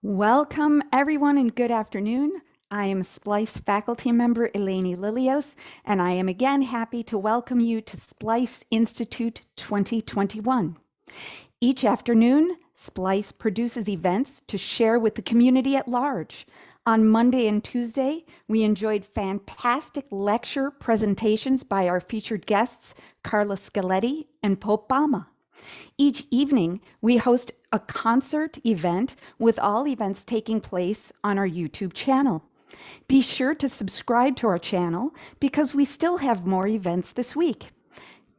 Welcome, everyone, and good afternoon. I am SPLICE faculty member Eleni Lilios, and I am again happy to welcome you to SPLICE Institute 2021. Each afternoon, SPLICE produces events to share with the community at large. On Monday and Tuesday, we enjoyed fantastic lecture presentations by our featured guests, Carla Scaletti and Pope Bama. Each evening, we host a concert event with all events taking place on our YouTube channel. Be sure to subscribe to our channel because we still have more events this week.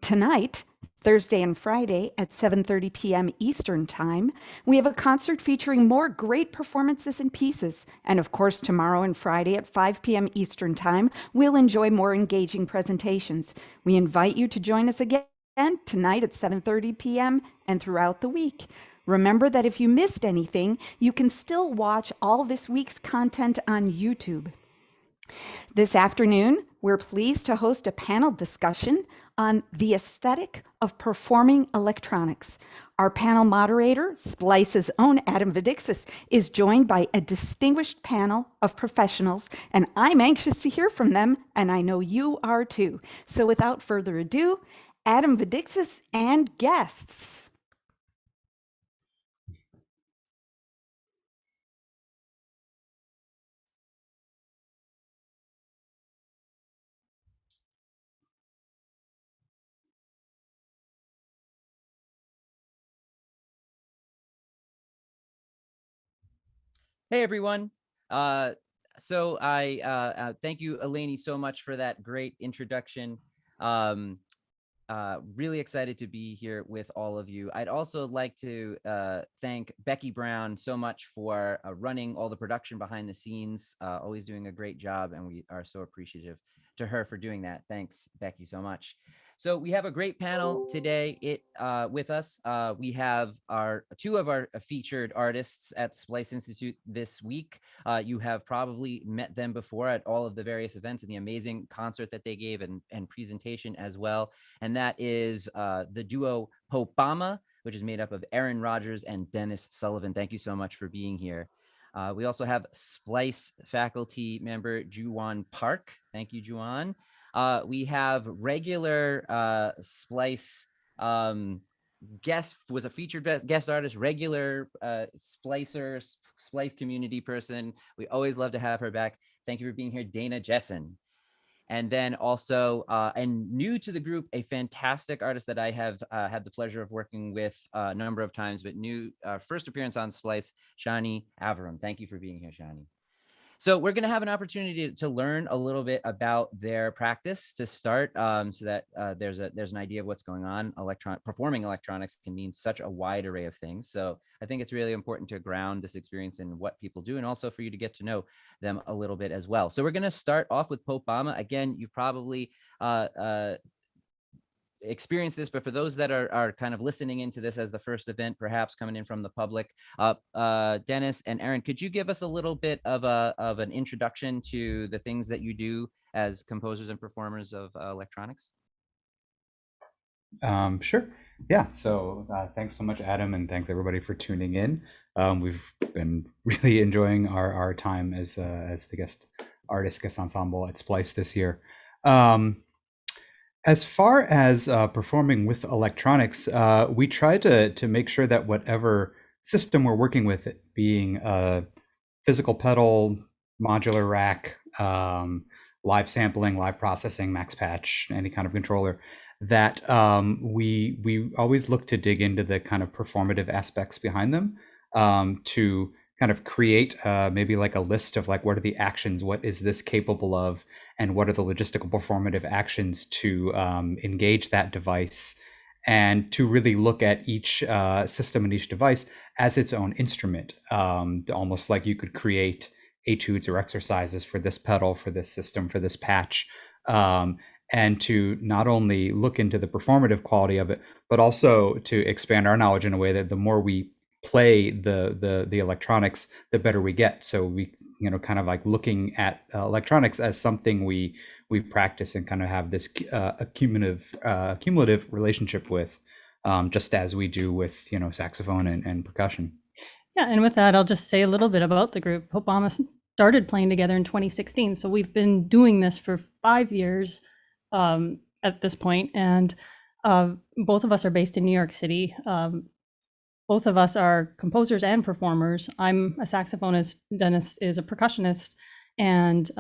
Tonight, Thursday and Friday at 7:30 p.m. Eastern Time, we have a concert featuring more great performances and pieces. And of course, tomorrow and Friday at 5 p.m. Eastern Time, we'll enjoy more engaging presentations. We invite you to join us again tonight at 7:30 p.m. and throughout the week. Remember that if you missed anything, you can still watch all this week's content on YouTube. This afternoon, we're pleased to host a panel discussion on the aesthetic of performing electronics. Our panel moderator, SPLICE's own Adam Vidiksis, is joined by a distinguished panel of professionals, and I'm anxious to hear from them, and I know you are too. So without further ado, Adam Vidiksis and guests. Hey everyone. So I thank you, Eleni, so much for that great introduction. Really excited to be here with all of you. I'd also like to thank Becky Brown so much for running all the production behind the scenes, always doing a great job, and we are so appreciative to her for doing that. Thanks, Becky, so much. So we have a great panel today with us. We have two of our featured artists at SPLICE Institute this week. You have probably met them before at all of the various events and the amazing concert that they gave and presentation as well. And that is the duo Pope Bama, which is made up of Erin Rogers and Dennis Sullivan. Thank you so much for being here. We also have SPLICE faculty member Joo Won Park. Thank you, Joo Won. We have regular SPLICE guest, was a featured guest artist, regular Splicer, SPLICE community person. We always love to have her back. Thank you for being here, Dana Jessen. And then also, and new to the group, a fantastic artist that I have had the pleasure of working with a number of times, but new first appearance on SPLICE, Shani Aviram. Thank you for being here, Shani. So we're going to have an opportunity to learn a little bit about their practice to start, so that there's an idea of what's going on. Performing electronics can mean such a wide array of things. So I think it's really important to ground this experience in what people do, and also for you to get to know them a little bit as well. So we're going to start off with Pope Bama. Again, you've probably experience this, but for those that are kind of listening into this as the first event, perhaps coming in from the public, Dennis and Erin, could you give us a little bit of an introduction to the things that you do as composers and performers of electronics? Sure. Yeah. So thanks so much, Adam, and thanks everybody for tuning in. We've been really enjoying our time as the guest ensemble at SPLICE this year. As far as performing with electronics, we try to make sure that whatever system we're working with, it being a physical pedal, modular rack, live sampling, live processing, max patch, any kind of controller, that we always look to dig into the kind of performative aspects behind them, to kind of create maybe like a list of like, what are the actions, what is this capable of, and what are the logistical performative actions to engage that device, and to really look at each system and each device as its own instrument, almost like you could create etudes or exercises for this pedal, for this system, for this patch, and to not only look into the performative quality of it, but also to expand our knowledge in a way that the more we play the electronics, the better we get. So we, kind of like looking at electronics as something we practice and kind of have this cumulative relationship with, just as we do with saxophone and percussion. Yeah, and with that, I'll just say a little bit about the group. Hope Mama started playing together in 2016, so we've been doing this for 5 years at this point, and both of us are based in New York City. Both of us are composers and performers. I'm a saxophonist, Dennis is a percussionist, and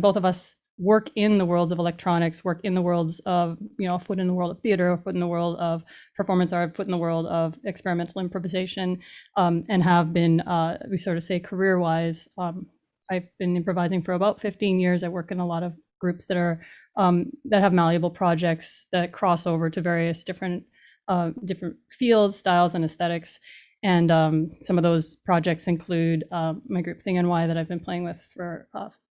both of us work in the world of electronics, work in the worlds of, a foot in the world of theater, a foot in the world of performance art, a foot in the world of experimental improvisation, and have been, we sort of say career-wise, I've been improvising for about 15 years. I work in a lot of groups that are that have malleable projects that cross over to various different fields, styles, and aesthetics. And some of those projects include my group Thing NY that I've been playing with for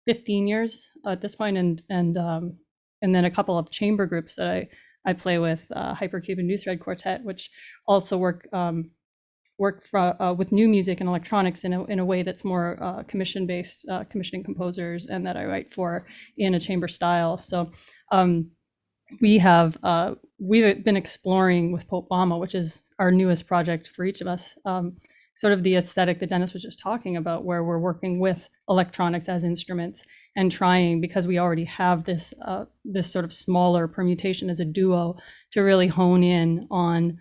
15 years at this point, and then a couple of chamber groups that I play with, Hypercube and New Thread Quartet, which also work with new music and electronics in a way that's more commission based, commissioning composers, and that I write for in a chamber style. So we've been exploring with Pope Mama, which is our newest project for each of us, sort of the aesthetic that Dennis was just talking about, where we're working with electronics as instruments and trying, because we already have this sort of smaller permutation as a duo, to really hone in on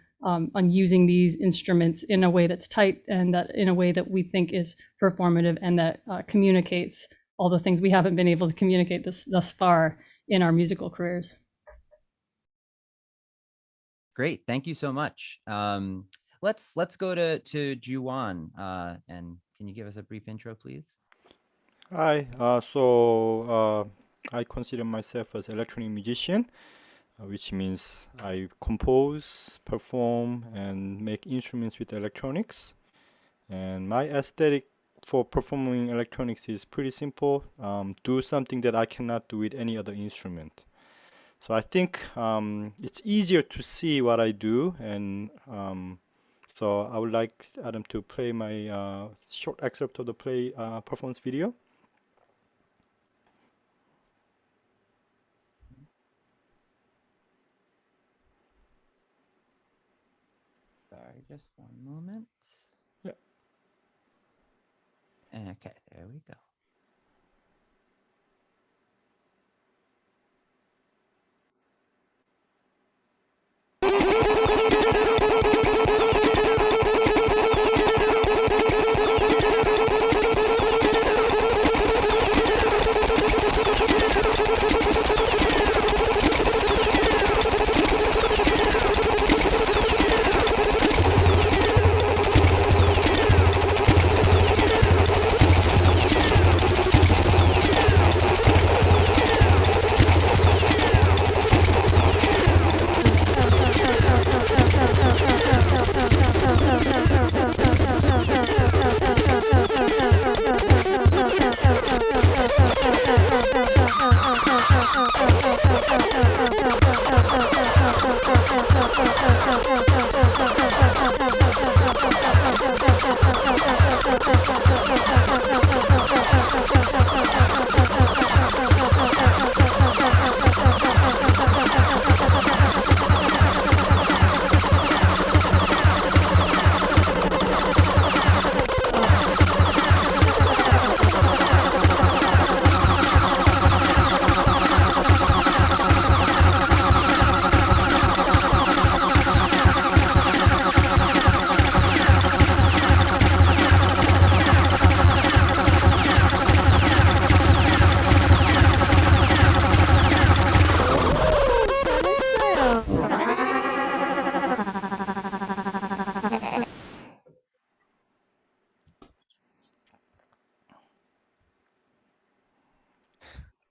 using these instruments in a way that's tight and that in a way that we think is performative and that communicates all the things we haven't been able to communicate thus far in our musical careers. Great, thank you so much. Let's go to Joo Won, and can you give us a brief intro, please? Hi, I consider myself as an electronic musician, which means I compose, perform, and make instruments with electronics. And my aesthetic for performing electronics is pretty simple. Do something that I cannot do with any other instrument. So I think it's easier to see what I do, and so I would like Adam to play my short excerpt of the performance video. Sorry, just one moment. Yeah. Okay, there we go.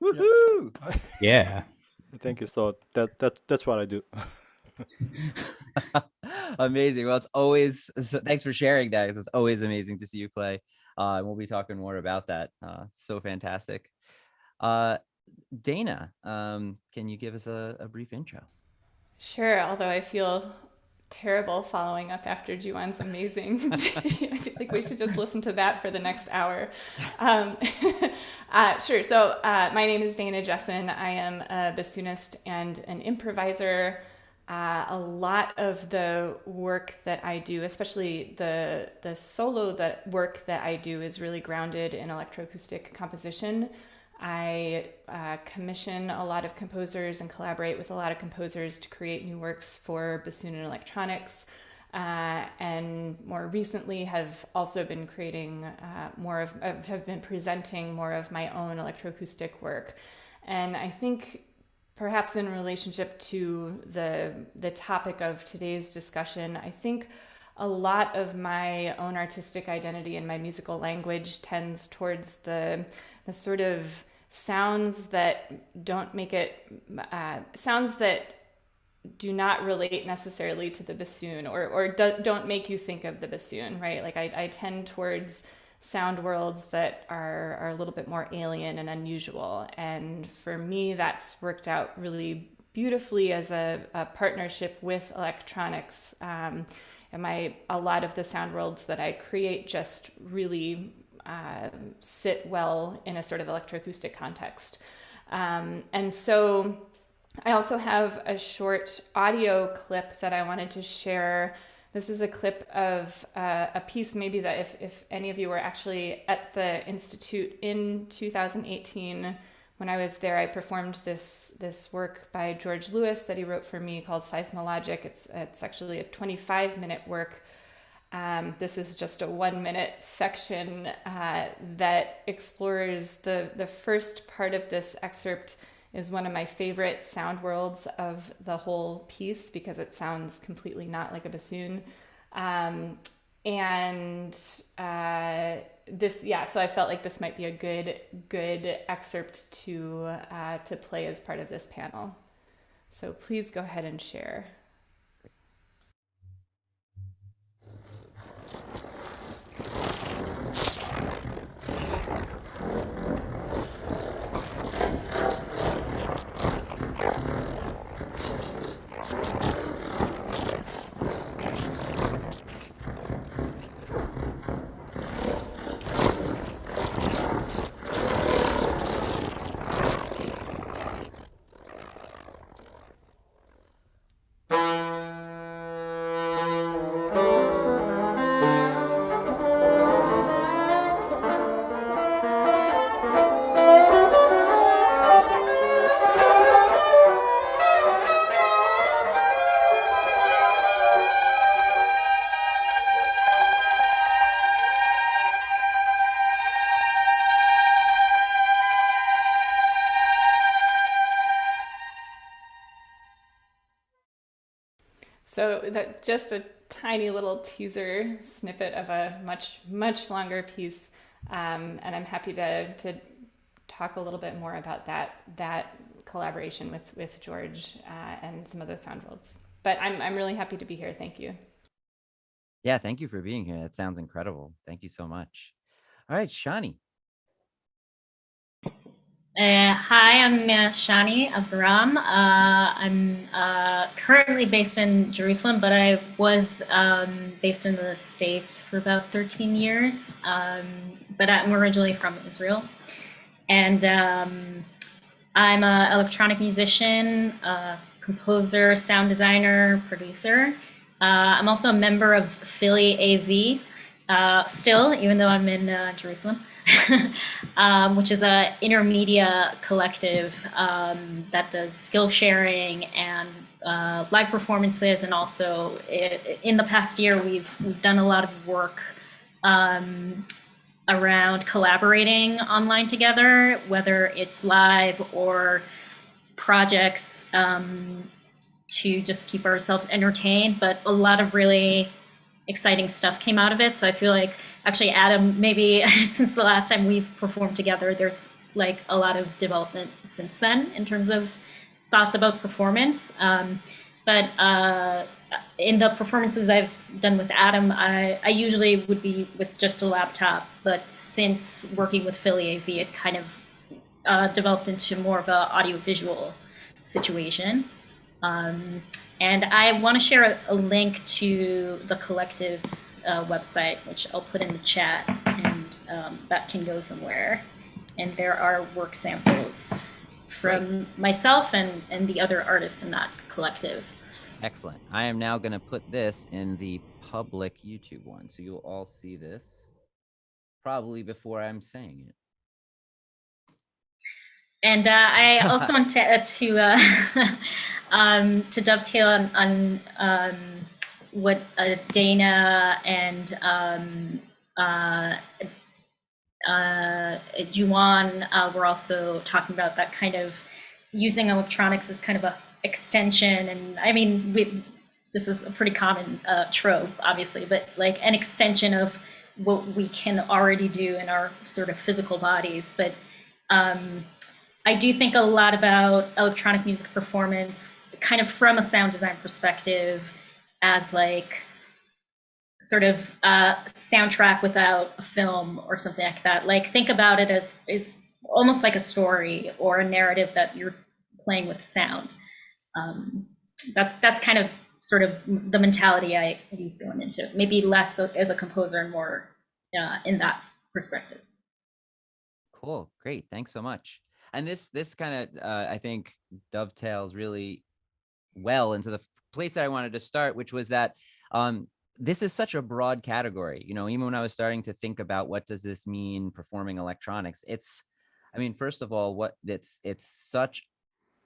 Woohoo! Yeah. Thank you. So that's what I do. Amazing. Well, it's always, so thanks for sharing that, because it's always amazing to see you play. And we'll be talking more about that. So fantastic. Dana, can you give us a brief intro? Sure, although I feel terrible following up after Joo Won's amazing. I feel like we should just listen to that for the next hour. Sure, so my name is Dana Jessen. I am a bassoonist and an improviser. A lot of the work that I do, especially the solo work that I do, is really grounded in electroacoustic composition. I commission a lot of composers and collaborate with a lot of composers to create new works for bassoon and electronics. And more recently have also been creating have been presenting more of my own electroacoustic work. And I think perhaps in relationship to the topic of today's discussion, I think a lot of my own artistic identity and my musical language tends towards the sort of sounds that don't make it, sounds that do not relate necessarily to the bassoon or don't make you think of the bassoon, right? Like I tend towards sound worlds that are a little bit more alien and unusual. And for me, that's worked out really beautifully as a partnership with electronics. And a lot of the sound worlds that I create just really sit well in a sort of electroacoustic context. And so I also have a short audio clip that I wanted to share. This is a clip of a piece maybe that if any of you were actually at the Institute in 2018, when I was there, I performed this work by George Lewis that he wrote for me called Seismologic. It's actually a 25-minute work. This is just a 1-minute section that explores the first part of this excerpt is one of my favorite sound worlds of the whole piece because it sounds completely not like a bassoon. So I felt like this might be a good excerpt to play as part of this panel. So please go ahead and share. So that just a tiny little teaser snippet of a much longer piece, and I'm happy to talk a little bit more about that collaboration with George and some of those sound worlds. But I'm really happy to be here. Thank you. Yeah, thank you for being here. That sounds incredible. Thank you so much. All right, Shani. Hi, I'm Shani Aviram. I'm currently based in Jerusalem, but I was based in the States for about 13 years. But I'm originally from Israel. And I'm an electronic musician, composer, sound designer, producer. I'm also a member of Philly AV, still, even though I'm in Jerusalem. Which is a intermedia collective that does skill sharing and live performances, and also in the past year we've done a lot of work around collaborating online together, whether it's live or projects to just keep ourselves entertained. But a lot of really exciting stuff came out of it. So I feel like actually, Adam, maybe since the last time we've performed together, there's like a lot of development since then in terms of thoughts about performance. But in the performances I've done with Adam, I usually would be with just a laptop. But since working with Philly AV, it kind of developed into more of an audiovisual situation. And I want to share a link to the collective's website, which I'll put in the chat, and that can go somewhere. And there are work samples from myself and the other artists in that collective. Excellent. I am now going to put this in the public YouTube one. So you'll all see this probably before I'm saying it. And I also want to dovetail on what Dana and Joo Won were also talking about, that kind of using electronics as kind of a extension. And I mean, this is a pretty common trope, obviously, but like an extension of what we can already do in our sort of physical bodies. But I do think a lot about electronic music performance kind of from a sound design perspective as like sort of a soundtrack without a film or something like that. Like, think about it as is almost like a story or a narrative that you're playing with sound. That's kind of sort of the mentality I use going into it. Maybe less as a composer and more in that perspective. Cool. Great. Thanks so much. And this kind of, I think, dovetails really well into the place that I wanted to start, which was that this is such a broad category. You know, even when I was starting to think about what does this mean, performing electronics, I mean, first of all, it's such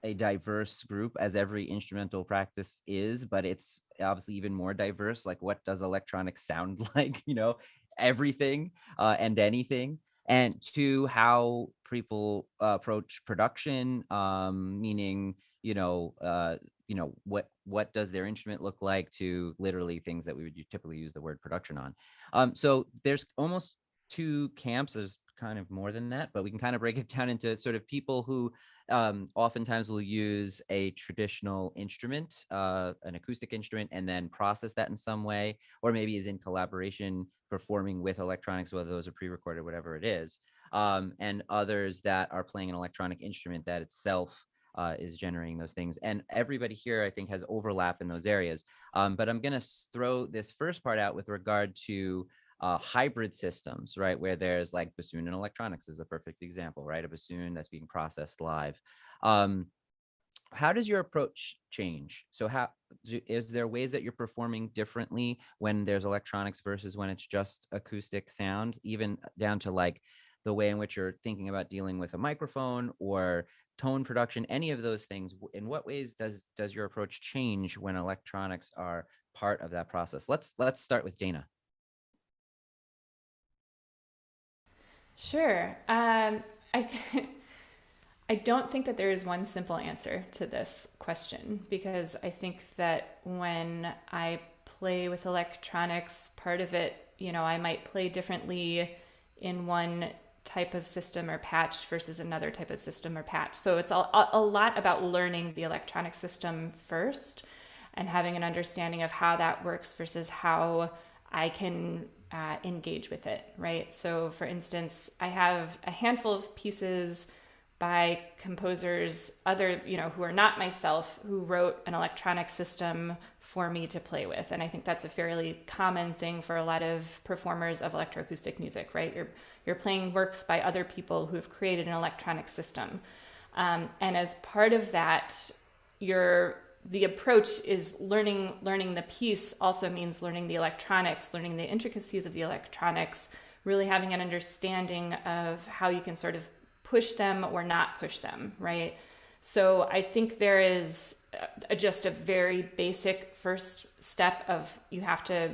a diverse group, as every instrumental practice is, but it's obviously even more diverse. Like, what does electronics sound like? You know, everything and anything. And two, how people approach production, meaning, what does their instrument look like, to literally things that we would typically use the word production on. So there's almost two camps. There's kind of more than that, but we can kind of break it down into sort of people who oftentimes will use a traditional instrument, an acoustic instrument, and then process that in some way, or maybe is in collaboration performing with electronics, whether those are pre-recorded, whatever it is, and others that are playing an electronic instrument that itself is generating those things. And everybody here, I think, has overlap in those areas. But I'm going to throw this first part out with regard to hybrid systems, right? Where there's like bassoon and electronics is a perfect example, right? A bassoon that's being processed live. How does your approach change? So is there ways that you're performing differently when there's electronics versus when it's just acoustic sound, even down to like the way in which you're thinking about dealing with a microphone or tone production, any of those things? In what ways does your approach change when electronics are part of that process? Let's start with Dana. Sure. I don't think that there is one simple answer to this question, because I think that when I play with electronics, part of it, I might play differently in one type of system or patch versus another type of system or patch. So it's a lot about learning the electronic system first and having an understanding of how that works versus how I can engage with it, right? So for instance, I have a handful of pieces by composers, who are not myself, who wrote an electronic system for me to play with. And I think that's a fairly common thing for a lot of performers of electroacoustic music, right? You're playing works by other people who have created an electronic system. And as part of that, the approach is learning the piece also means learning the electronics, learning the intricacies of the electronics, really having an understanding of how you can sort of push them or not push them, right? So I think there is just a very basic first step of you have to,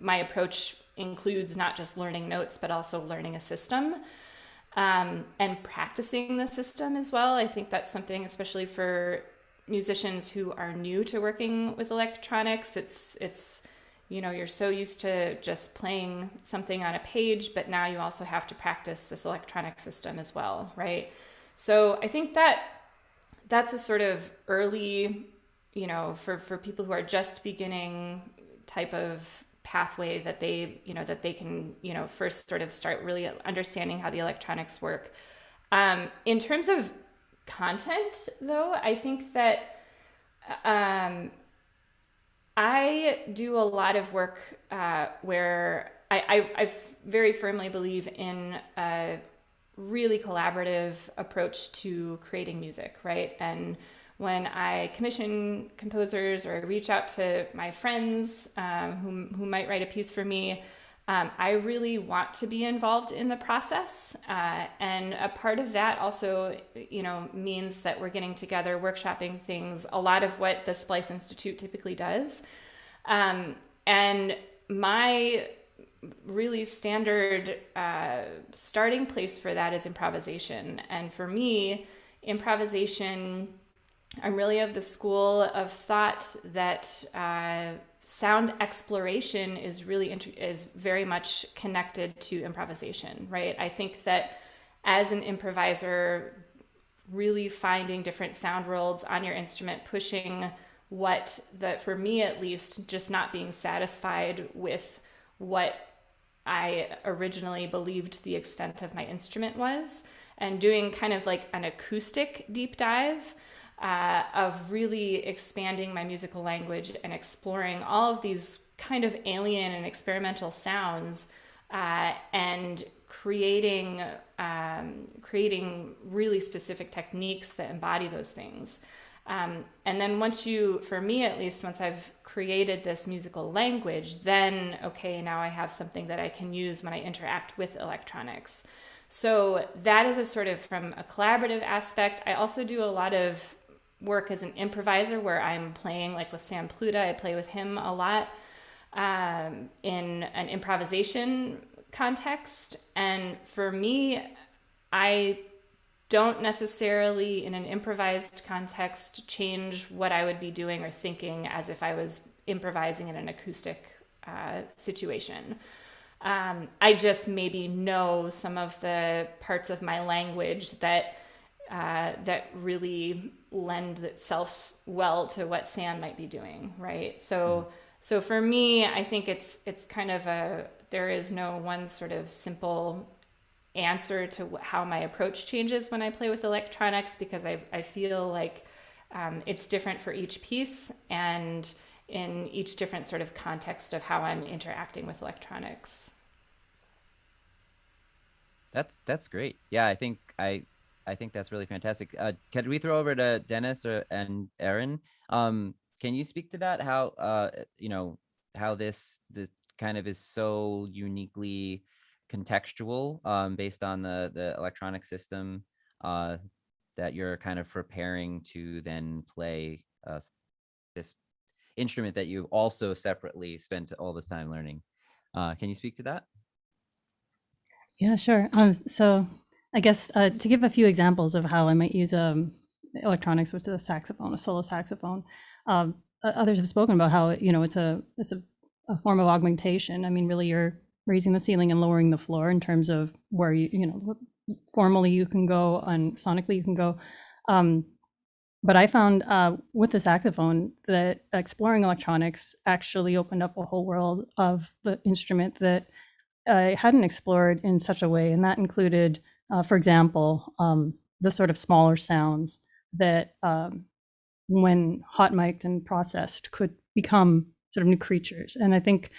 my approach includes not just learning notes, but also learning a system and practicing the system as well. I think that's something, especially for musicians who are new to working with electronics, it's you're so used to just playing something on a page, but now you also have to practice this electronic system as well, right? So I think that's a sort of early, for people who are just beginning type of pathway that they can, first sort of start really understanding how the electronics work. In terms of content, though, I think that I do a lot of work where I very firmly believe in a really collaborative approach to creating music, right? And when I commission composers or reach out to my friends who might write a piece for me, I really want to be involved in the process. And a part of that also, means that we're getting together, workshopping things, a lot of what the SPLICE Institute typically does. And my really standard starting place for that is improvisation. And for me, improvisation, I'm really of the school of thought that sound exploration is very much connected to improvisation, right? I think that as an improviser, really finding different sound worlds on your instrument, pushing for me at least, just not being satisfied with what I originally believed the extent of my instrument was, and doing kind of like an acoustic deep dive of really expanding my musical language and exploring all of these kind of alien and experimental sounds, and creating really specific techniques that embody those things. And then for me at least, once I've created this musical language, then, okay, now I have something that I can use when I interact with electronics. So that is a sort of from a collaborative aspect. I also do a lot of work as an improviser where I'm playing, like with Sam Pluta, I play with him a lot in an improvisation context. And for me, I don't necessarily in an improvised context change what I would be doing or thinking as if I was improvising in an acoustic situation. I just maybe know some of the parts of my language that really lend itself well to what Sam might be doing, right? So for me, I think it's kind of there is no one sort of simple answer to how my approach changes when I play with electronics, because I feel like it's different for each piece and in each different sort of context of how I'm interacting with electronics. That's great. Yeah, I think that's really fantastic. Can we throw over to Dennis and Erin? Can you speak to that? How how this kind of is so uniquely contextual based on the electronic system that you're kind of preparing to then play this instrument that you've also separately spent all this time learning. Can you speak to that? Yeah, sure. So I guess to give a few examples of how I might use electronics with a saxophone, a solo saxophone. Others have spoken about how it's a form of augmentation. I mean, really, you're raising the ceiling and lowering the floor in terms of where formally you can go and sonically you can go. But I found with the saxophone that exploring electronics actually opened up a whole world of the instrument that I hadn't explored in such a way. And that included, for example, the sort of smaller sounds that when hot mic'd and processed could become sort of new creatures. And I think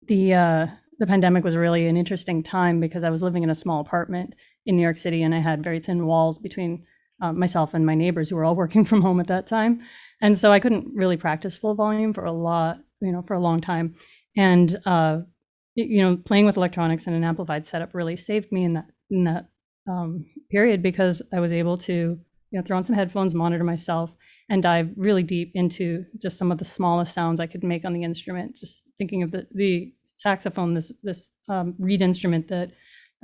the pandemic was really an interesting time because I was living in a small apartment in New York City, and I had very thin walls between myself and my neighbors who were all working from home at that time. And so I couldn't really practice full volume for a long time. And playing with electronics and an amplified setup really saved me in that period, because I was able to throw on some headphones, monitor myself, and dive really deep into just some of the smallest sounds I could make on the instrument. Just thinking of the saxophone, this reed instrument that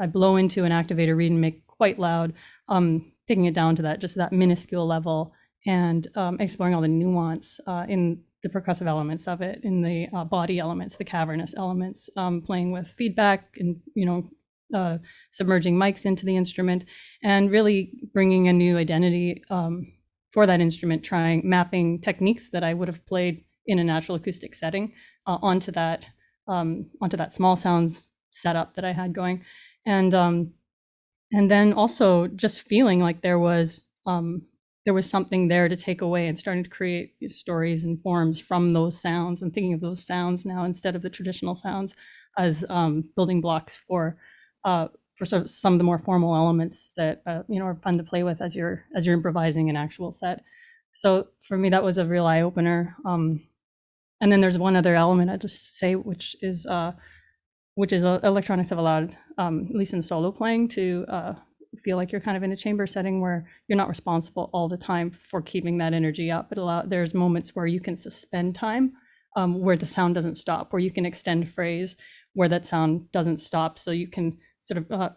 I blow into an activator reed and make quite loud, taking it down to that minuscule level, and exploring all the nuance in the percussive elements of it, in the body elements, the cavernous elements, playing with feedback and submerging mics into the instrument, and really bringing a new identity for that instrument, mapping techniques that I would have played in a natural acoustic setting onto that small sounds setup that I had going, and then also just feeling like there was something there to take away, and starting to create stories and forms from those sounds, and thinking of those sounds now instead of the traditional sounds as building blocks for for some of the more formal elements that are fun to play with as you're improvising an actual set. So for me, that was a real eye opener. And then there's one other element I just say, which is electronics have allowed, at least in solo playing, to feel like you're kind of in a chamber setting where you're not responsible all the time for keeping that energy up. There's moments where you can suspend time, where the sound doesn't stop, where you can extend phrase where that sound doesn't stop. So you can sort of,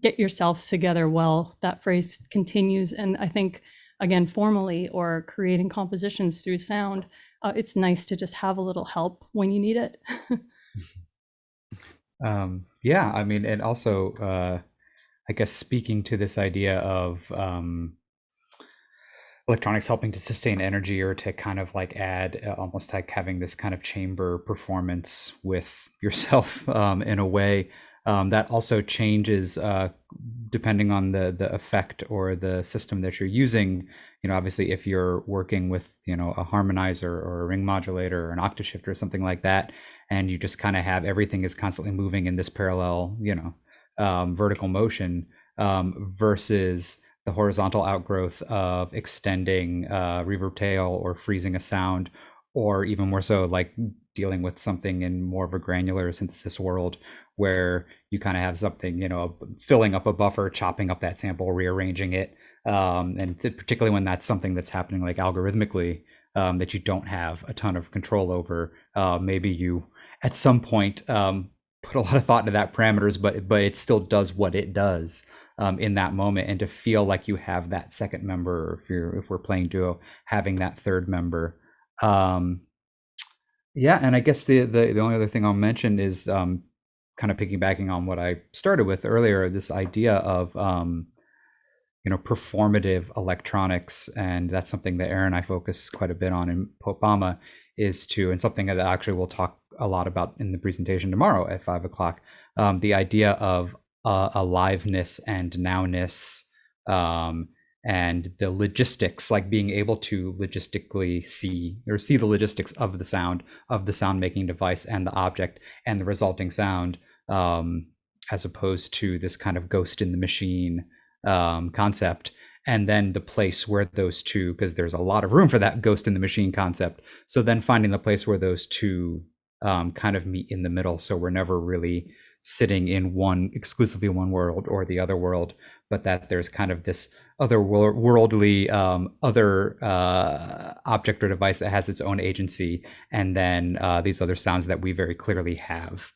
get yourselves together while that phrase continues. And I think, again, formally or creating compositions through sound, it's nice to just have a little help when you need it. Yeah, I mean, and also, I guess speaking to this idea of electronics helping to sustain energy or to kind of like add almost like having this kind of chamber performance with yourself in a way that also changes depending on the effect or the system that you're using. Obviously, if you're working with a harmonizer or a ring modulator or an octashifter or something like that, and you just kind of have everything is constantly moving in this parallel vertical motion versus the horizontal outgrowth of extending reverb tail or freezing a sound, or even more so like dealing with something in more of a granular synthesis world where you kind of have something, filling up a buffer, chopping up that sample, rearranging it. And particularly when that's something that's happening like algorithmically, that you don't have a ton of control over. Maybe you at some point put a lot of thought into that parameters, but it still does what it does in that moment. And to feel like you have that second member, if we're playing duo, having that third member. Yeah, and I guess the only other thing I'll mention is kind of piggybacking on what I started with earlier, this idea of performative electronics, and that's something that Erin and I focus quite a bit on in Popama, and something that actually we'll talk a lot about in the presentation tomorrow at 5 o'clock, the idea of aliveness and nowness, and the logistics, like being able to logistically see the logistics of the sound making device and the object and the resulting sound, as opposed to this kind of ghost in the machine concept. And then the place where those two, because there's a lot of room for that ghost in the machine concept. So then finding the place where those two kind of meet in the middle. So we're never really sitting in exclusively one world or the other world, but that there's kind of this otherworldly other object or device that has its own agency, and then these other sounds that we very clearly have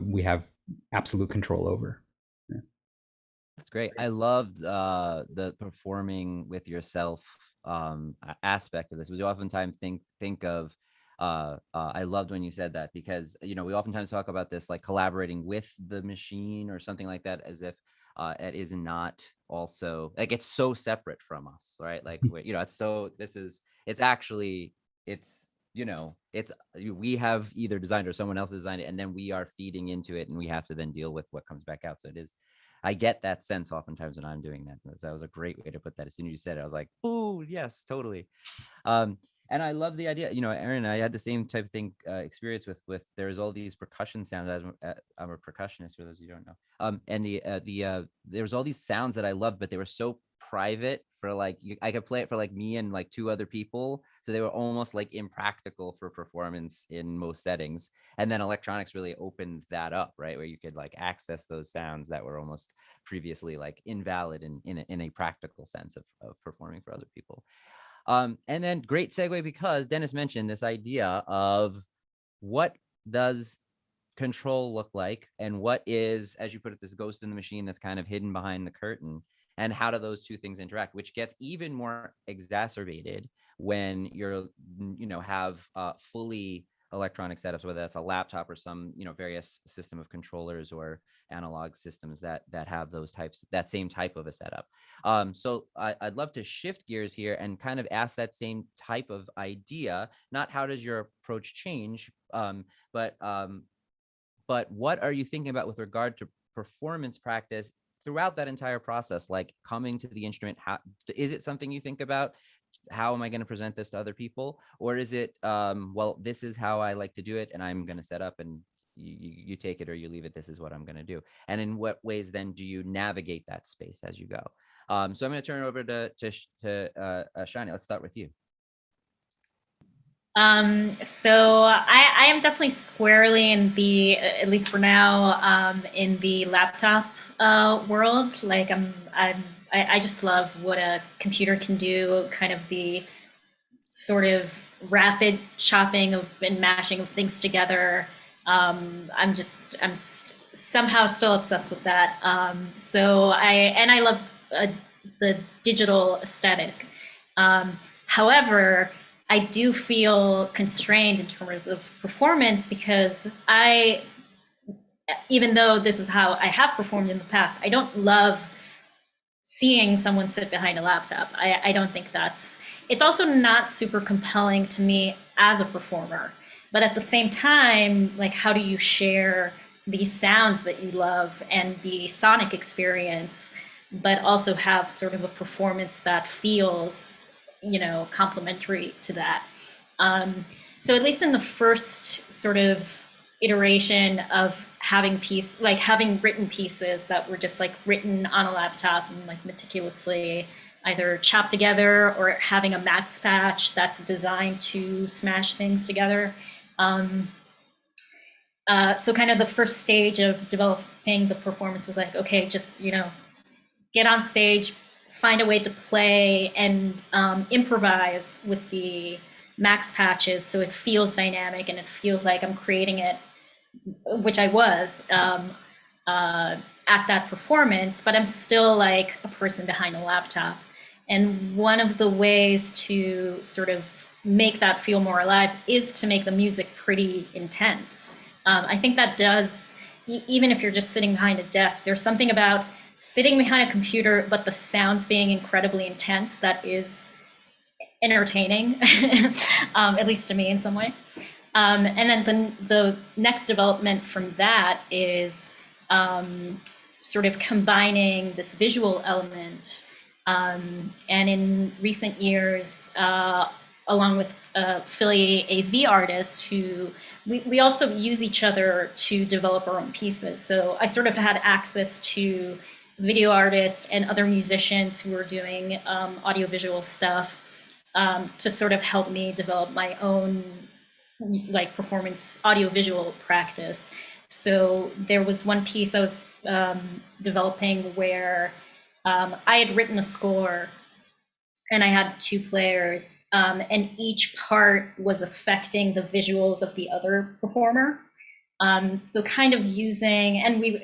we have absolute control over. Yeah. That's great. I love the performing with yourself aspect of this. We oftentimes think of I loved when you said that, because we oftentimes talk about this like collaborating with the machine or something like that, as if it is not also like it's so separate from us, right? Like we have either designed or someone else designed it, and then we are feeding into it, and we have to then deal with what comes back out. So I get that sense oftentimes when I'm doing that. That was a great way to put that. As soon as you said it, I was like, oh yes, totally. And I love the idea, Erin, I had the same type of thing experience with there's all these percussion sounds. I'm a percussionist, for those of you who don't know. And there was all these sounds that I loved, but they were so private for I could play it for like me and like two other people. So they were almost like impractical for performance in most settings. And then electronics really opened that up, right? Where you could like access those sounds that were almost previously like invalid in a practical sense of performing for other people. And then great segue, because Dennis mentioned this idea of what does control look like, and what is, as you put it, this ghost in the machine that's kind of hidden behind the curtain, and how do those two things interact, which gets even more exacerbated when you're, have fully electronic setups, whether that's a laptop or some, various system of controllers or analog systems that have that same type of a setup. So I'd love to shift gears here and kind of ask that same type of idea, not how does your approach change, but what are you thinking about with regard to performance practice throughout that entire process, like coming to the instrument? How is it something you think about? How am I going to present this to other people? Or is it, well, this is how I like to do it, and I'm going to set up and, you take it or you leave it. This is what I'm going to do. And in what ways then do you navigate that space as you go? So I'm going to turn it over to Shani. Let's start with you. So I am definitely squarely in the, at least for now, in the laptop world. Like I just love what a computer can do, kind of the sort of rapid chopping of and mashing of things together. I'm somehow still obsessed with that. So I love the digital aesthetic. However, I do feel constrained in terms of performance because even though this is how I have performed in the past, I don't love seeing someone sit behind a laptop. I don't think it's also not super compelling to me as a performer. But at the same time, like, how do you share these sounds that you love and the sonic experience, but also have sort of a performance that feels, complementary to that. So at least in the first sort of iteration of having written pieces that were just like written on a laptop and like meticulously either chopped together or having a max patch that's designed to smash things together. So kind of the first stage of developing the performance was like, okay, just, get on stage, find a way to play and improvise with the max patches so it feels dynamic and it feels like I'm creating it, which I was at that performance, but I'm still like a person behind a laptop. And one of the ways to sort of make that feel more alive is to make the music pretty intense. I think that does, even if you're just sitting behind a desk, there's something about sitting behind a computer, but the sounds being incredibly intense that is entertaining, at least to me in some way. And then the next development from that is sort of combining this visual element. And in recent years, along with Philly AV artists who we also use each other to develop our own pieces. So I sort of had access to video artists and other musicians who were doing audiovisual stuff to sort of help me develop my own like performance audiovisual practice. So there was one piece I was developing where I had written a score and I had two players and each part was affecting the visuals of the other performer. So kind of using, and we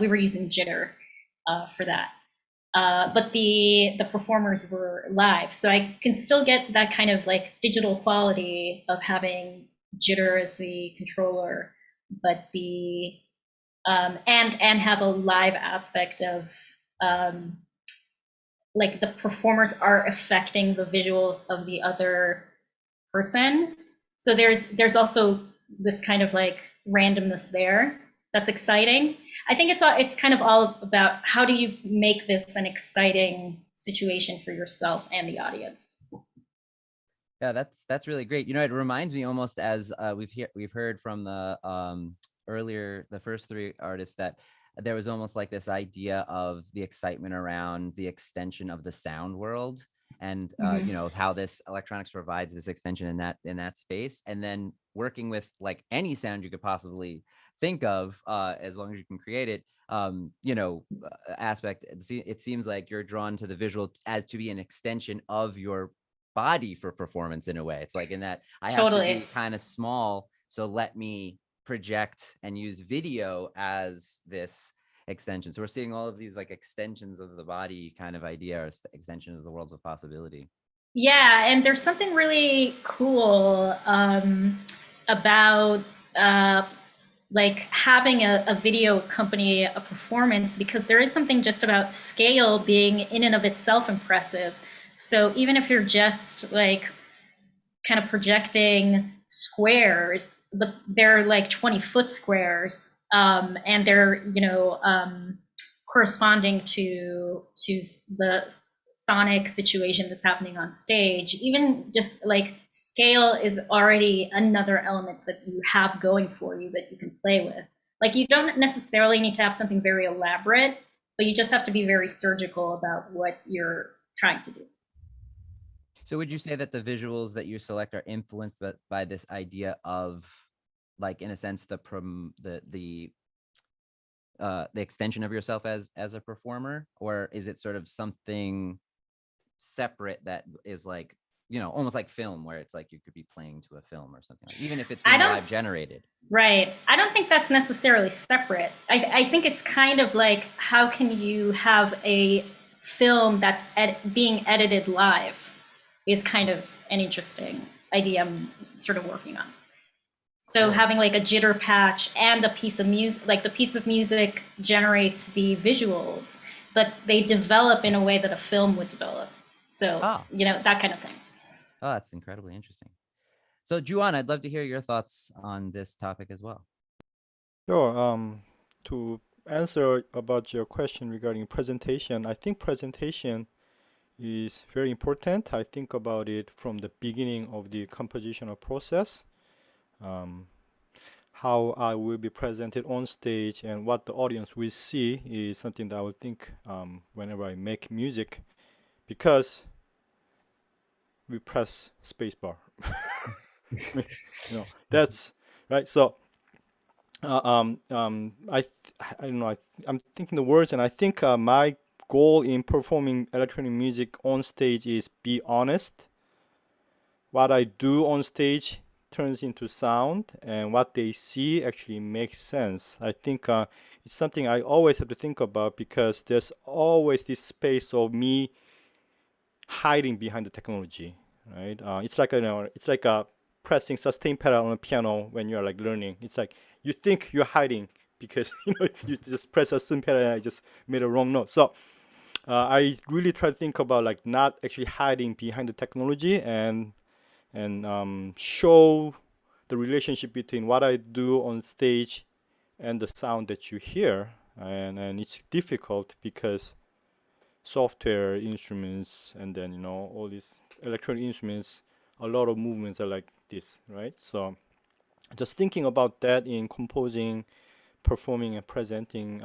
were using jitter for that. But the performers were live. So I can still get that kind of like digital quality of having jitter as the controller, but and have a live aspect of like the performers are affecting the visuals of the other person. So there's also this kind of like randomness there that's exciting. I think it's kind of all about how do you make this an exciting situation for yourself and the audience. Yeah, that's really great. It reminds me almost as we've heard from the the first three artists, that there was almost like this idea of the excitement around the extension of the sound world, and how this electronics provides this extension in that space, and then working with like any sound you could possibly think of, as long as you can create it, aspect. It seems like you're drawn to the visual as to be an extension of your body for performance in a way. It's like in that I have to be kind of small, so let me project and use video as this extension. So we're seeing all of these like extensions of the body kind of idea, or extension of the worlds of possibility. Yeah, and there's something really cool about like having a video accompany a performance, because there is something just about scale being in and of itself impressive. So even if you're just like kind of projecting squares, but they're like 20-foot squares, and they're corresponding to the sonic situation that's happening on stage. Even just like scale is already another element that you have going for you that you can play with. Like you don't necessarily need to have something very elaborate, but you just have to be very surgical about what you're trying to do. So would you say that the visuals that you select are influenced by this idea of, like, in a sense, the extension of yourself as a performer, or is it sort of something separate that is like, you know, almost like film, where it's like you could be playing to a film or something, like, even if it's being live generated? Right. I don't think that's necessarily separate. I think it's kind of like, how can you have a film that's being edited live is kind of an interesting idea I'm sort of working on. So Cool. having like a jitter patch and a piece of music, like the piece of music generates the visuals, but they develop in a way that a film would develop. So, you know, that kind of thing. Oh, that's incredibly interesting. So, Joo Won, I'd love to hear your thoughts on this topic as well. Sure. To answer about your question regarding presentation, I think presentation is very important. I think about it from the beginning of the compositional process. How I will be presented on stage and what the audience will see is something that I would think whenever I make music, because we press spacebar. You know, that's right. So I don't know. I'm thinking the words, and I think my goal in performing electronic music on stage is be honest. What I do on stage turns into sound, and what they see actually makes sense. I think it's something I always have to think about, because there's always this space of me hiding behind the technology, right? It's like it's like pressing sustain pedal on a piano when you're like learning. It's like you think you're hiding because you just press a sustain pedal and I just made a wrong note. So I really try to think about like not actually hiding behind the technology, and show the relationship between what I do on stage and the sound that you hear. And it's difficult because software instruments and then all these electronic instruments, a lot of movements are like this, right? So just thinking about that in composing, performing, and presenting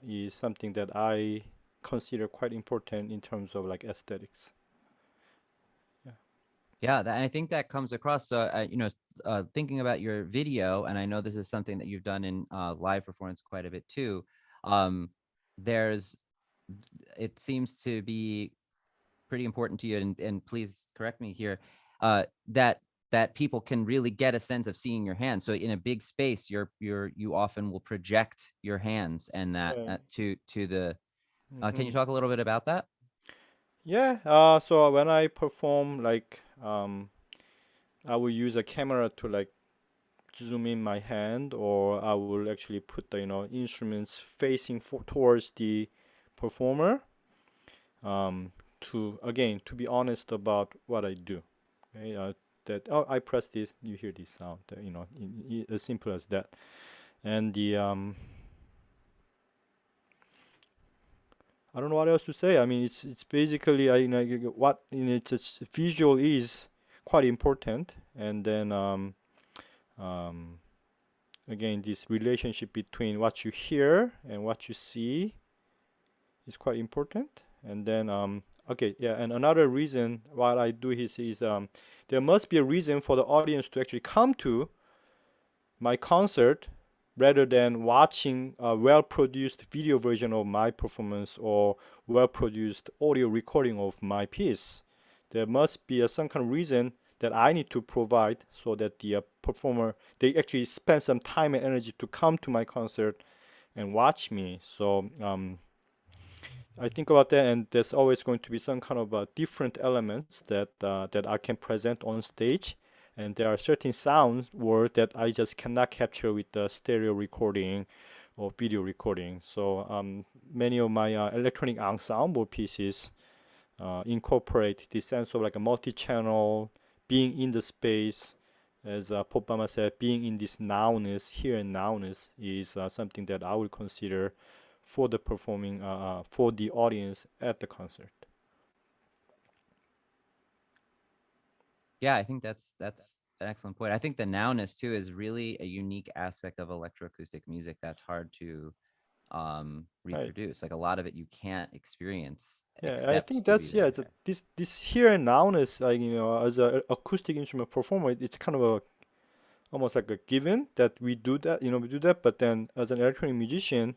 is something that I consider quite important in terms of like aesthetics. Yeah, I think that comes across. So, thinking about your video, and I know this is something that you've done in live performance quite a bit too. It seems to be pretty important to you, and please correct me here, that people can really get a sense of seeing your hands. So in a big space, you often will project your hands, and that to the. Can you talk a little bit about that? Yeah. So when I perform, like, I will use a camera to like zoom in my hand, or I will actually put the instruments facing towards the performer, to be honest about what I do. Okay, I press this, you hear this sound. As simple as that. And the I don't know what else to say. I mean, it's basically it's visual is quite important, and then again, this relationship between what you hear and what you see is quite important. And then okay, yeah, and another reason why I do this is there must be a reason for the audience to actually come to my concert rather than watching a well-produced video version of my performance or well-produced audio recording of my piece. There must be some kind of reason that I need to provide so that the performer, they actually spend some time and energy to come to my concert and watch me. So I think about that, and there's always going to be some kind of different elements that I can present on stage. And there are certain sounds that I just cannot capture with the stereo recording or video recording. So many of my electronic ensemble pieces incorporate this sense of like a multi-channel, being in the space, as Popbama said, being in this nowness, here and nowness is something that I would consider for the performing, for the audience at the concert. Yeah, I think that's an excellent point. I think the nowness too is really a unique aspect of electroacoustic music that's hard to Right. reproduce. Like a lot of it you can't experience Yeah, I except think to be that's, yeah, there. it's this here and nowness, like, as a acoustic instrument performer, it's kind of a almost like a given that we do that, we do that. But then as an electronic musician,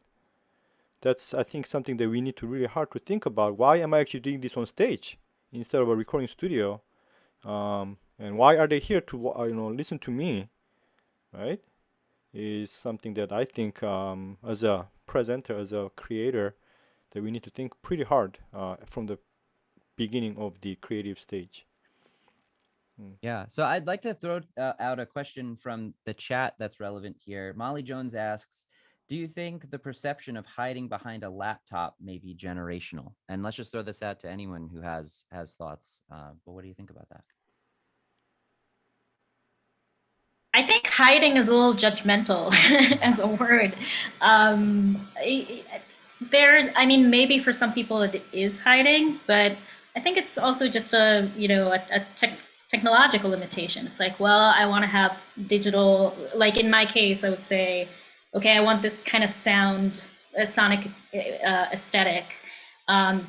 that's, I think, something that we need to really hard to think about. Why am I actually doing this on stage instead of a recording studio? And why are they here to listen to me, right? Is something that I think, as a presenter, as a creator, that we need to think pretty hard from the beginning of the creative stage. Yeah. So I'd like to throw out a question from the chat that's relevant here. Molly Jones asks, do you think the perception of hiding behind a laptop may be generational? And let's just throw this out to anyone who has thoughts. But what do you think about that? I think hiding is a little judgmental as a word. There's, I mean, maybe for some people it is hiding, but I think it's also just a, technological limitation. It's like, well, I want to have digital, like in my case, I would say, okay, I want this kind of sonic aesthetic, but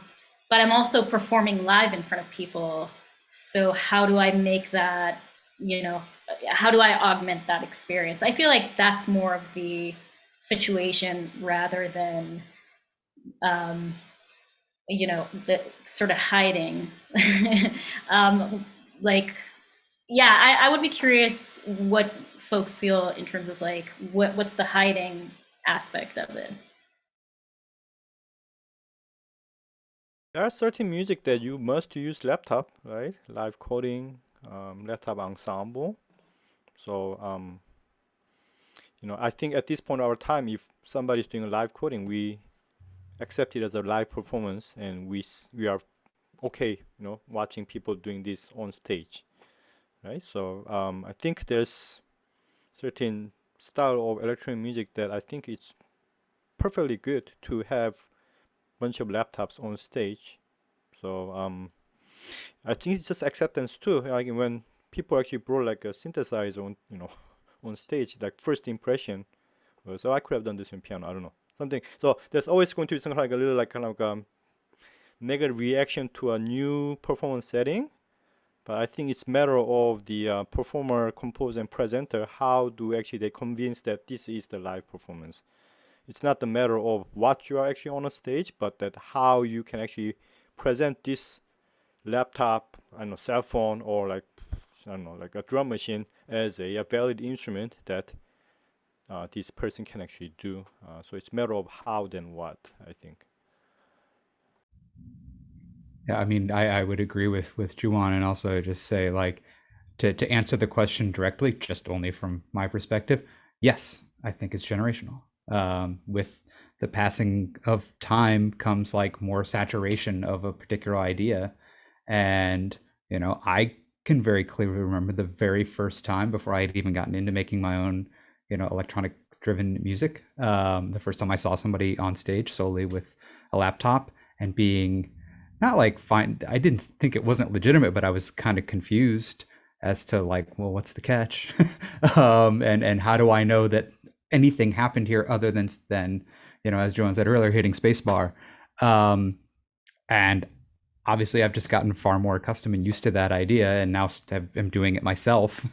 I'm also performing live in front of people. So how do I make that, how do I augment that experience? I feel like that's more of the situation rather than, the sort of hiding. I would be curious what folks feel in terms of like, what's the hiding aspect of it? There are certain music that you must use laptop, right? Live coding, laptop ensemble. So, I think at this point of our time, if somebody's doing a live coding, we accept it as a live performance, and we are okay, watching people doing this on stage, right? So, I think there's certain style of electronic music that I think it's perfectly good to have bunch of laptops on stage. So I think it's just acceptance too. Like when people actually brought like a synthesizer on, on stage, like first impression. So I could have done this in piano. I don't know, something. So there's always going to be something like a little like kind of negative reaction to a new performance setting. But I think it's matter of the performer, composer, and presenter. How do actually they convince that this is the live performance? It's not the matter of what you are actually on a stage, but that how you can actually present this laptop, I don't know, cell phone, or like, I don't know, like a drum machine as a valid instrument that this person can actually do. So it's a matter of how than what, I think. Yeah, I mean, I would agree with Joo Won, and also just say, like, to answer the question directly, just only from my perspective, yes, I think it's generational. With the passing of time comes like more saturation of a particular idea, and I can very clearly remember the very first time before I had even gotten into making my own, electronic driven music. The first time I saw somebody on stage solely with a laptop and being not like fine. I didn't think it wasn't legitimate, but I was kind of confused as to like, well, what's the catch? And how do I know that anything happened here other than as Joan said earlier, hitting spacebar. And obviously I've just gotten far more accustomed and used to that idea, and now am doing it myself.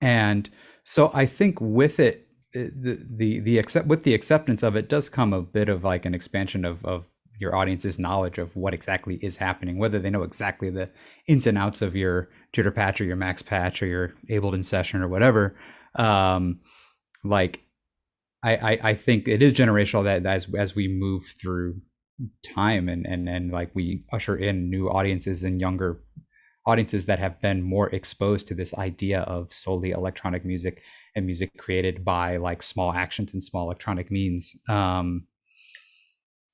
And so I think with it, with the acceptance of it does come a bit of like an expansion of your audience's knowledge of what exactly is happening, whether they know exactly the ins and outs of your jitter patch or your max patch or your Ableton session or whatever. Like I think it is generational that as we move through time and like we usher in new audiences and younger audiences that have been more exposed to this idea of solely electronic music and music created by like small actions and small electronic means.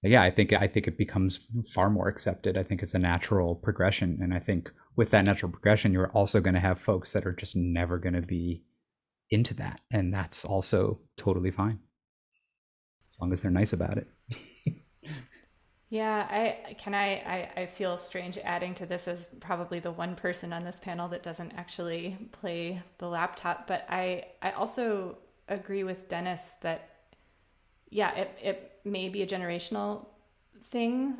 Yeah, I think it becomes far more accepted. I think it's a natural progression, and I think with that natural progression, you're also going to have folks that are just never going to be into that, and that's also totally fine as long as they're nice about it. Yeah, I feel strange adding to this as probably the one person on this panel that doesn't actually play the laptop, but I also agree with Dennis that yeah, it may be a generational thing,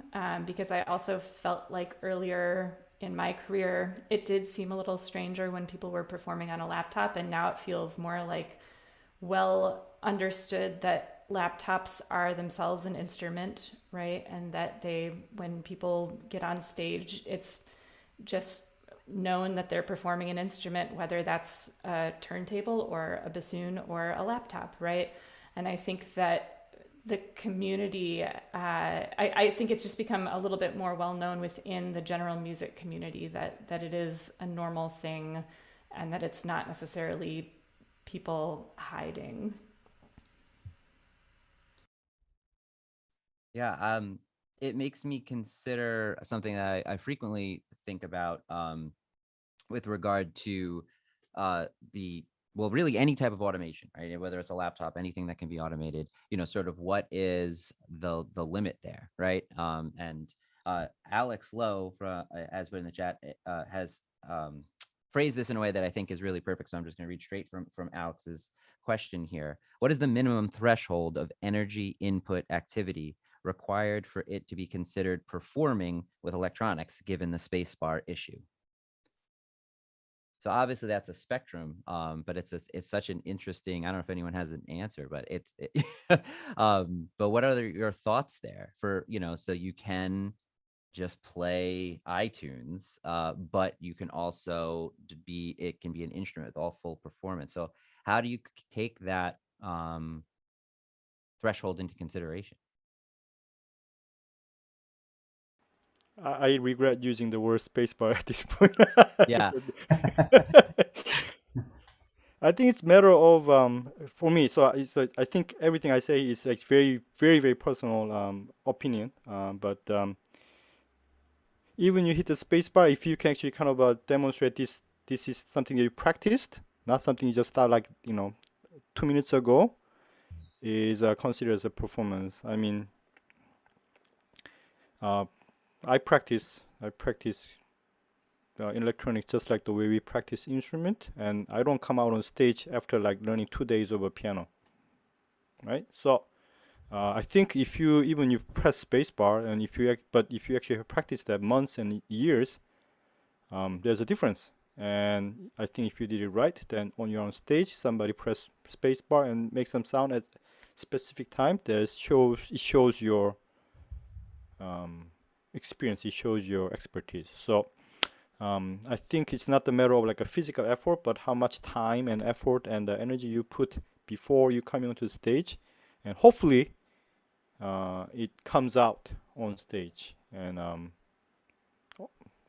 because I also felt like earlier in my career it did seem a little stranger when people were performing on a laptop, and now it feels more like well understood that laptops are themselves an instrument, right? And that when people get on stage, it's just known that they're performing an instrument, whether that's a turntable or a bassoon or a laptop, right? And I think that the community, I think it's just become a little bit more well known within the general music community that it is a normal thing, and that it's not necessarily people hiding. Yeah, it makes me consider something that I frequently think about with regard to really any type of automation, right? Whether it's a laptop, anything that can be automated, sort of what is the limit there, right? And Alex Lowe, as put in the chat, has phrased this in a way that I think is really perfect. So I'm just going to read straight from Alex's question here. What is the minimum threshold of energy input activity required for it to be considered performing with electronics, given the spacebar issue? So obviously that's a spectrum, but it's such an interesting. I don't know if anyone has an answer, but but what are your thoughts there for so you can just play iTunes, but you can also it can be an instrument with all full performance. So how do you take that threshold into consideration? I regret using the word spacebar at this point. Yeah. I think it's matter of for me. So I think everything I say is like very, very, very personal opinion. But even you hit the spacebar, if you can actually kind of demonstrate this is something that you practiced, not something you just start like 2 minutes ago, is considered as a performance. I mean, I practice electronics just like the way we practice instrument, and I don't come out on stage after like learning 2 days of a piano, right? So I think if you press spacebar, and if you actually have practiced that months and years, there's a difference. And I think if you did it right, then when you're on stage, somebody press spacebar and make some sound at specific time, it shows your experience, it shows your expertise. So I think it's not a matter of like a physical effort, but how much time and effort and the energy you put before you come onto the stage, and hopefully it comes out on stage. And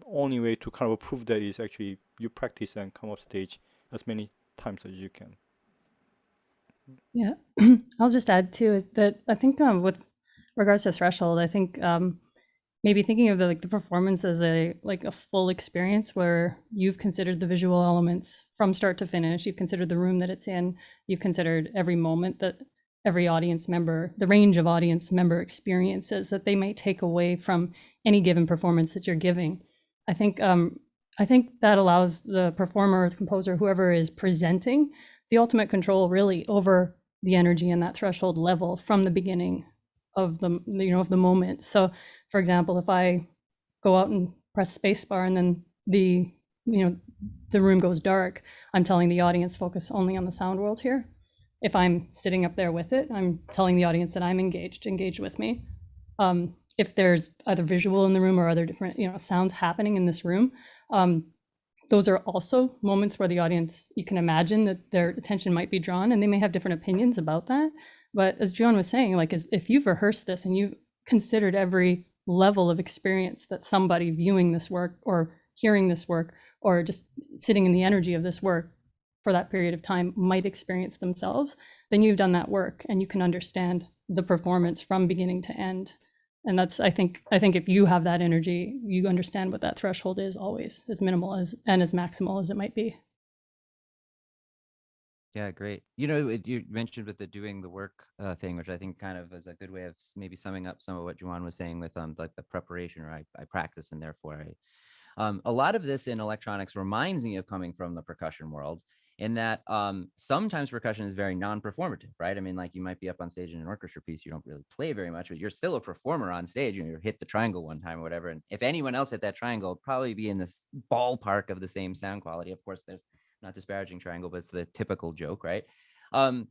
only way to kind of prove that is actually you practice and come off stage as many times as you can. Yeah, I'll just add to it that I think with regards to threshold, I think maybe thinking of the performance as a full experience where you've considered the visual elements from start to finish. You've considered the room that it's in. You've considered every moment that every audience member, the range of audience member experiences that they might take away from any given performance that you're giving. I think that allows the performer, the composer, whoever is presenting, the ultimate control really over the energy and that threshold level from the beginning of the of the moment. So for example, if I go out and press spacebar and then the room goes dark, I'm telling the audience focus only on the sound world here. If I'm sitting up there with it, I'm telling the audience that I'm engage with me. If there's either visual in the room or other different sounds happening in this room, those are also moments where the audience, you can imagine that their attention might be drawn, and they may have different opinions about that. But as Joo Won was saying, if you've rehearsed this and you've considered every level of experience that somebody viewing this work or hearing this work or just sitting in the energy of this work for that period of time might experience themselves, then you've done that work and you can understand the performance from beginning to end. And that's, I think if you have that energy, you understand what that threshold is always, as minimal and as maximal as it might be. Yeah, great. You know, you mentioned with the doing the work thing, which I think kind of is a good way of maybe summing up some of what Joo Won was saying with like the preparation, or I practice and therefore I a lot of this in electronics reminds me of coming from the percussion world, in that sometimes percussion is very non-performative, right? I mean, like you might be up on stage in an orchestra piece, you don't really play very much, but you're still a performer on stage. You hit the triangle one time or whatever. And if anyone else hit that triangle, it'll probably be in this ballpark of the same sound quality. Of course, there's not disparaging triangle, but it's the typical joke, right? Um,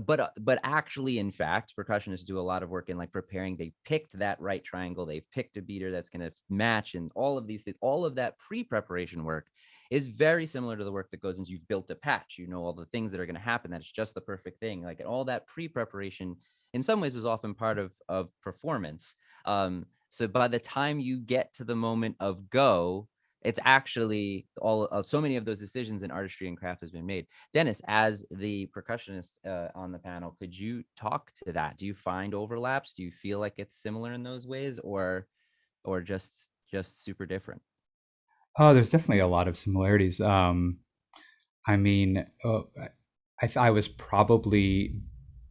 but actually, in fact, percussionists do a lot of work in like preparing. They picked that right triangle, they've picked a beater that's going to match, and all of these things, all of that pre-preparation work is very similar to the work that goes into, you've built a patch, you know all the things that are going to happen, that it's just the perfect thing. Like, and all that pre-preparation in some ways is often part of performance. So by the time you get to the moment of go, it's actually all so many of those decisions in artistry and craft has been made. Dennis, as the percussionist on the panel, could you talk to that? Do you find overlaps? Do you feel like it's similar in those ways, or just super different? Oh, there's definitely a lot of similarities. I mean, I was probably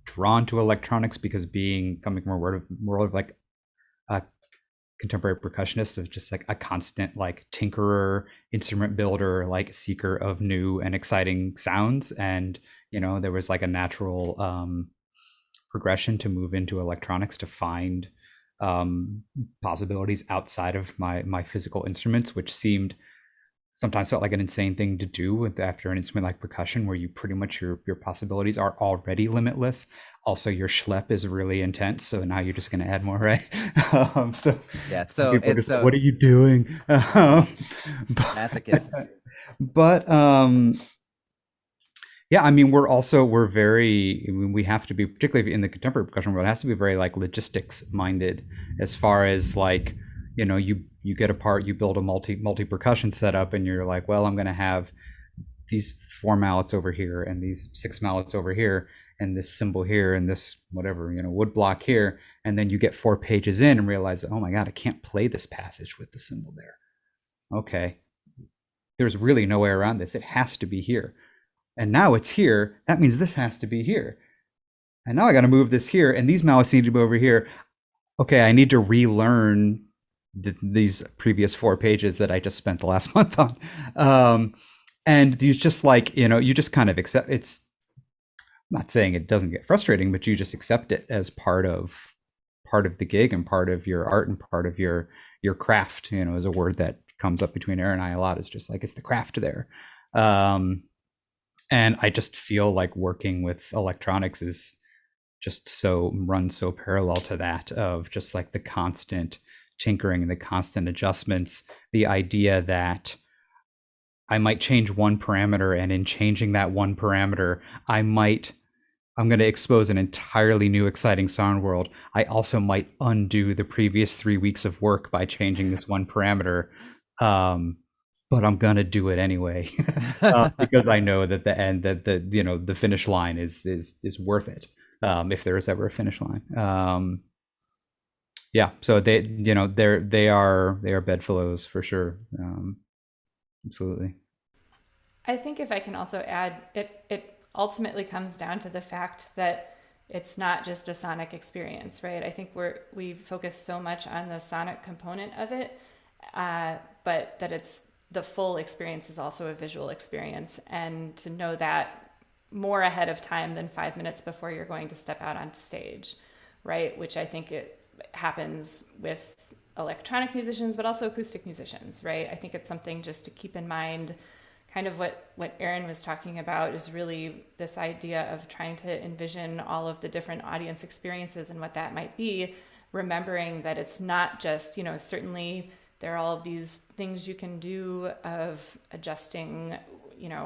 drawn to electronics because coming from a world of like a contemporary percussionist, of just like a constant like tinkerer, instrument builder, like seeker of new and exciting sounds. And there was like a natural progression to move into electronics to find possibilities outside of my physical instruments, which sometimes felt like an insane thing to do after an instrument like percussion, where you pretty much your possibilities are already limitless. Also, your schlep is really intense, so now you're just going to add more, right? So yeah, so it's like, what are you doing? Masochists. But yeah, I mean, we have to be, particularly in the contemporary percussion world, it has to be very like logistics minded, as far as like, you get a part, you build a multi percussion setup, and you're like, well, I'm going to have these 4 mallets over here, and these 6 mallets over here, and this cymbal here, and this whatever, wood block here. And then you get 4 pages in and realize, oh my God, I can't play this passage with the cymbal there. Okay. There's really no way around this. It has to be here. And now it's here. That means this has to be here. And now I got to move this here, and these mallets need to be over here. Okay, I need to relearn these previous 4 pages that I just spent the last month on. And you just like, you just kind of accept. It's not saying it doesn't get frustrating, but you just accept it as part of the gig and part of your art and part of your craft. Is a word that comes up between Erin and I a lot. Is just like, it's the craft there. And I just feel like working with electronics is just runs so parallel to that, of just like the constant tinkering and the constant adjustments. The idea that I might change one parameter, and in changing that one parameter, I'm going to expose an entirely new exciting sound world. I also might undo the previous 3 weeks of work by changing this one parameter. But I'm gonna do it anyway, because I know that the finish line is worth it, if there is ever a finish line. Yeah, so they are bedfellows for sure. Absolutely. I think if I can also add, it ultimately comes down to the fact that it's not just a sonic experience, right? I think we focus so much on the sonic component of it, but that the full experience is also a visual experience, and to know that more ahead of time than 5 minutes before you're going to step out on stage, right? Which I think it happens with electronic musicians, but also acoustic musicians, right? I think it's something just to keep in mind. Kind of what Erin was talking about is really this idea of trying to envision all of the different audience experiences and what that might be, remembering that it's not just, certainly there are all of these things you can do of adjusting,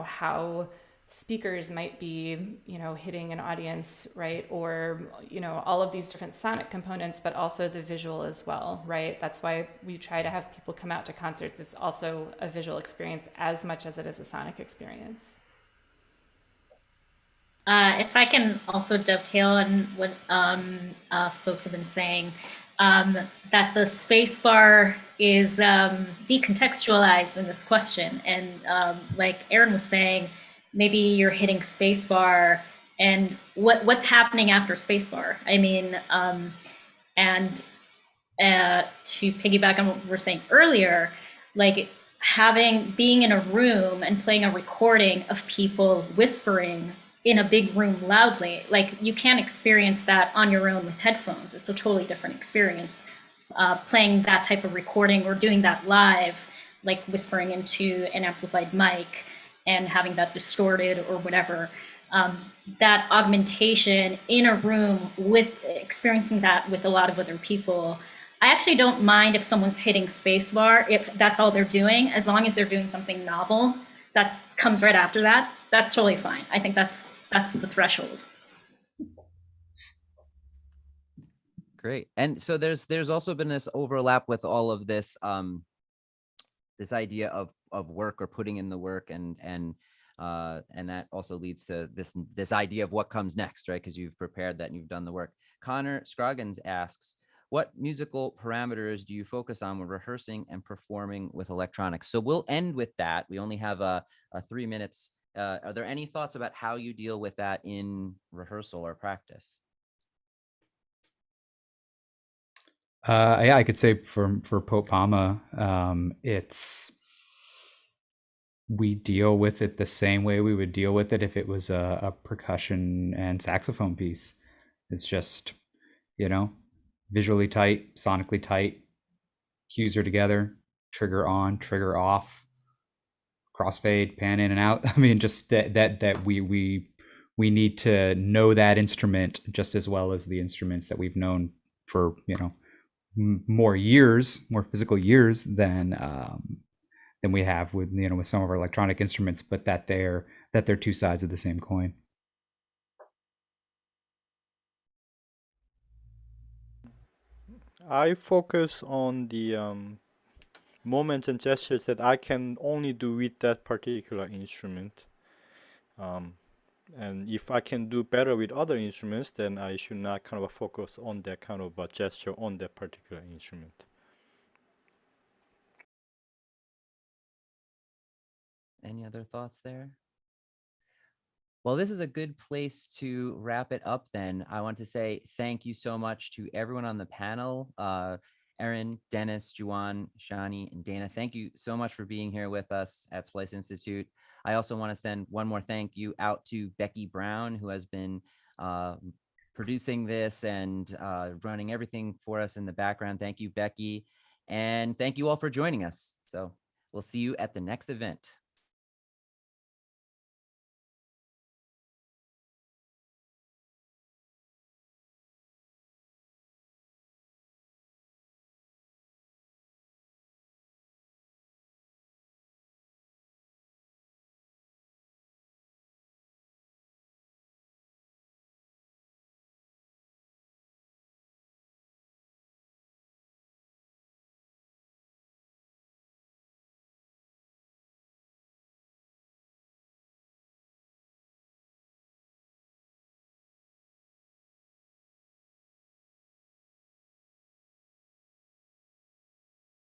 how speakers might be, hitting an audience, right? Or, all of these different sonic components, but also the visual as well, right? That's why we try to have people come out to concerts. It's also a visual experience as much as it is a sonic experience. If I can also dovetail on what folks have been saying, that the space bar is decontextualized in this question. And like Erin was saying, maybe you're hitting spacebar, and what's happening after spacebar? I mean, and to piggyback on what we were saying earlier, like being in a room and playing a recording of people whispering in a big room loudly, like you can't experience that on your own with headphones. It's a totally different experience. Playing that type of recording or doing that live, like whispering into an amplified mic and having that distorted or whatever, that augmentation in a room with experiencing that with a lot of other people. I actually don't mind if someone's hitting spacebar, if that's all they're doing, as long as they're doing something novel that comes right after that. That's totally fine. I think that's the threshold. Great. And so there's also been this overlap with all of this this idea of work or putting in the work, and that also leads to this idea of what comes next, right? Because you've prepared that and you've done the work. Connor Scroggins asks, what musical parameters do you focus on when rehearsing and performing with electronics? So we'll end with that. We only have a 3 minutes. Are there any thoughts about how you deal with that in rehearsal or practice? Yeah, I could say for Popama, we deal with it the same way we would deal with it if it was a percussion and saxophone piece. It's just, visually tight, sonically tight, cues are together, trigger on, trigger off, crossfade, pan in and out. I mean, just that we need to know that instrument just as well as the instruments that we've known for more physical years than we have with with some of our electronic instruments, but that they're two sides of the same coin. I focus on the moments and gestures that I can only do with that particular instrument. And if I can do better with other instruments, then I should not kind of focus on that kind of a gesture on that particular instrument. Any other thoughts there? Well, this is a good place to wrap it up then. I want to say thank you so much to everyone on the panel. Erin, Dennis, Joo Won, Shani, and Dana, thank you so much for being here with us at SPLICE Institute. I also want to send one more thank you out to Becky Brown, who has been producing this and running everything for us in the background. Thank you, Becky. And thank you all for joining us. So we'll see you at the next event.